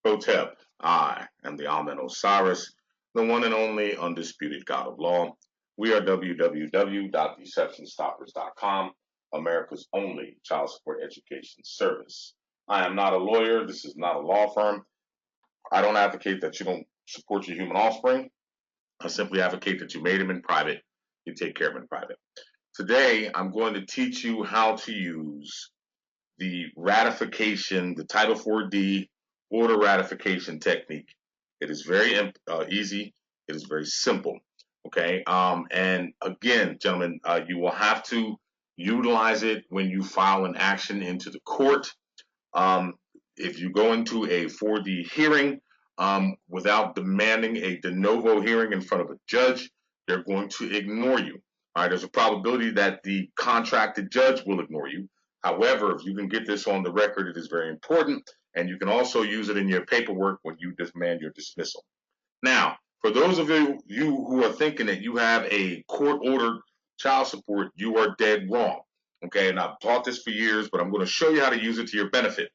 Hotep, I am the Amen Osiris, the one and only undisputed God of law. We are www.deceptionstoppers.com, America's only child support education service. I am not a lawyer. This is not a law firm. I don't advocate that you don't support your human offspring. I simply advocate that you made them in private. You take care of them in private. Today, I'm going to teach you how to use the ratification, the Title 4D order ratification technique. It is very easy. It is very simple. Okay. And again, gentlemen, you will have to utilize it when you file an action into the court. If you go into a 4D hearing without demanding a de novo hearing in front of a judge, they're going to ignore you. All right. There's a probability that the contracted judge will ignore you. However, if you can get this on the record, it is very important, and you can also use it in your paperwork when you demand your dismissal. Now, for those of you who are thinking that you have a court-ordered child support, you are dead wrong. Okay, and I've taught this for years, but I'm going to show you how to use it to your benefit.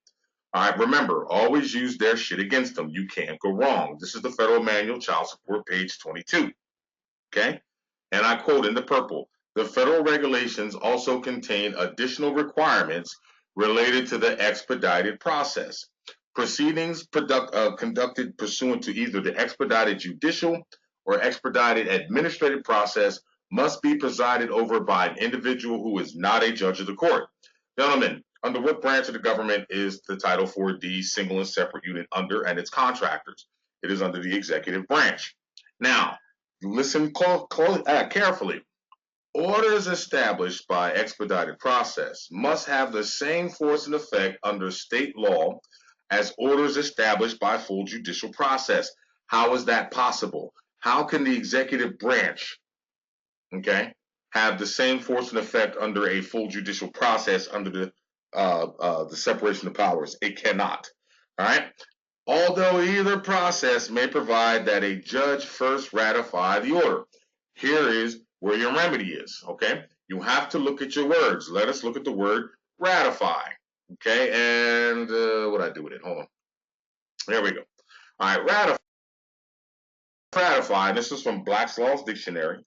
All right, remember, always use their shit against them. You can't go wrong. This is the Federal Manual, Child Support, page 22. Okay, and I quote in the purple, the federal regulations also contain additional requirements related to the expedited process. Proceedings conducted pursuant to either the expedited judicial or expedited administrative process must be presided over by an individual who is not a judge of the court. Gentlemen, under what branch of the government is the Title 4D single and separate unit under and its contractors? It is under the executive branch. Now, listen carefully. Orders established by expedited process must have the same force and effect under state law as orders established by full judicial process. How is that possible? How can the executive branch, okay, have the same force and effect under a full judicial process under the separation of powers? It cannot. All right. Although either process may provide that a judge first ratify the order. Here is where your remedy is, okay? You have to look at your words. Let us look at the word ratify, okay? And what did I do with it? Hold on. There we go. All right, ratify. This is from Black's Law's Dictionary,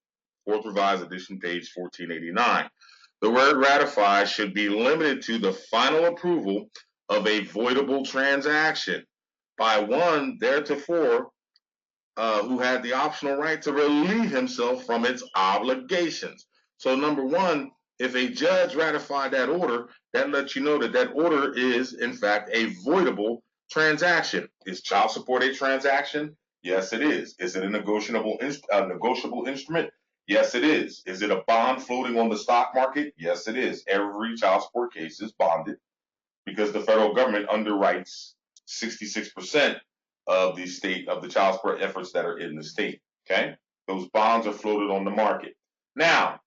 4th Revised Edition, page 1489. The word ratify should be limited to the final approval of a voidable transaction by one theretofore who had the optional right to relieve himself from its obligations. So number one, if a judge ratified that order, that lets you know that that order is, in fact, a voidable transaction. Is child support a transaction? Yes, it is. Is it a negotiable instrument? Yes, it is. Is it a bond floating on the stock market? Yes, it is. Every child support case is bonded because the federal government underwrites 66% of the state of the child support efforts that are in the state. Okay, those bonds are floated on the market. Now,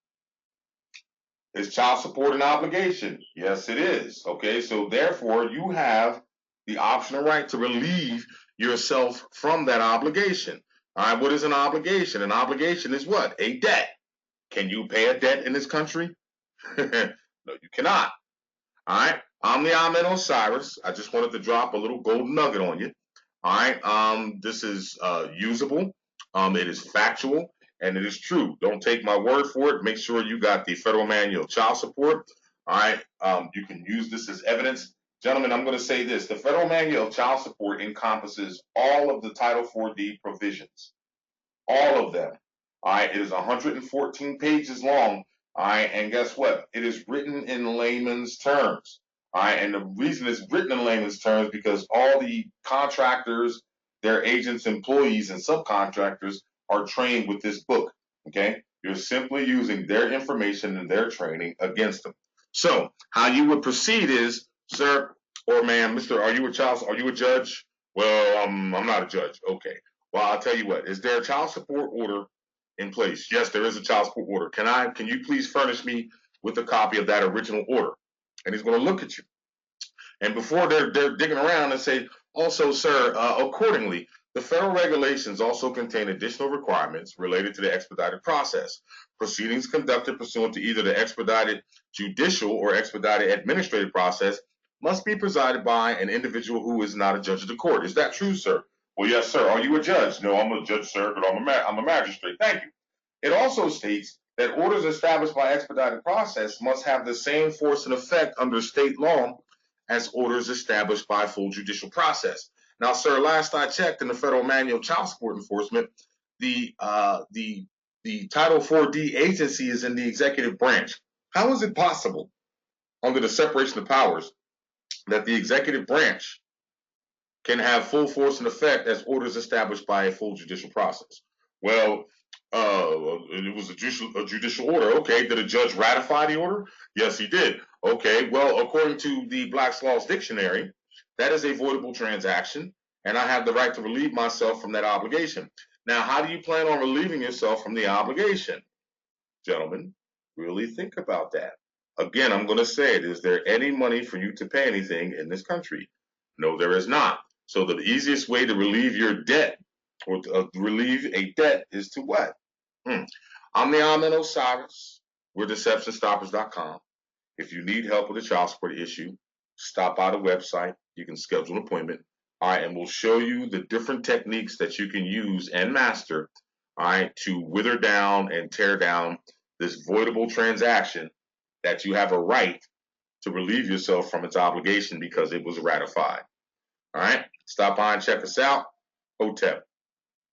is child support an obligation? Yes, it is. Okay, so therefore you have the optional right to relieve yourself from that obligation. All right, what is an obligation? An obligation is what? A debt. Can you pay a debt in this country? No, you cannot. All right, I'm the Amen Osiris. I just wanted to drop a little golden nugget on you. All right, this is usable, it is factual, and it is true. Don't take my word for it. Make sure you got the Federal Manual of Child Support. All right, you can use this as evidence. Gentlemen, I'm going to say this. The Federal Manual of Child Support encompasses all of the Title 4D provisions, all of them. All right, it is 114 pages long. All right, and guess what? It is written in layman's terms. All right, and the reason it's written in layman's terms because all the contractors, their agents, employees, and subcontractors are trained with this book. Okay, you're simply using their information and their training against them. So, how you would proceed is, sir or ma'am, Mister, are you a judge? Well, I'm not a judge. Okay. Well, I'll tell you what. Is there a child support order in place? Yes, there is a child support order. Can you please furnish me with a copy of that original order? And he's going to look at you. And before they're digging around and say, also, sir, accordingly, the federal regulations also contain additional requirements related to the expedited process. Proceedings conducted pursuant to either the expedited judicial or expedited administrative process must be presided by an individual who is not a judge of the court. Is that true, sir? Well, yes, sir. Are you a judge? No, I'm a judge, sir, but I'm a magistrate. Thank you. It also states that orders established by expedited process must have the same force and effect under state law as orders established by full judicial process. Now, sir, last I checked in the Federal Manual of Child Support Enforcement, the Title 4D agency is in the executive branch. How is it possible, under the separation of powers, that the executive branch can have full force and effect as orders established by a full judicial process? Well, it was a judicial order. Okay, did a judge ratify the order? Yes, he did. Okay, well, according to the Black's Laws Dictionary, that is a voidable transaction, and I have the right to relieve myself from that obligation. Now, how do you plan on relieving yourself from the obligation? Gentlemen, really think about that. Again, I'm going to say it. Is there any money for you to pay anything in this country? No, there is not. So the easiest way to relieve your debt or to relieve a debt is to what? I'm the Ahmed Osiris. We're deceptionstoppers.com. If you need help with a child support issue, stop by the website. You can schedule an appointment. All right, and we'll show you the different techniques that you can use and master, all right, to wither down and tear down this voidable transaction that you have a right to relieve yourself from its obligation because it was ratified. All right, stop by and check us out. Hotep.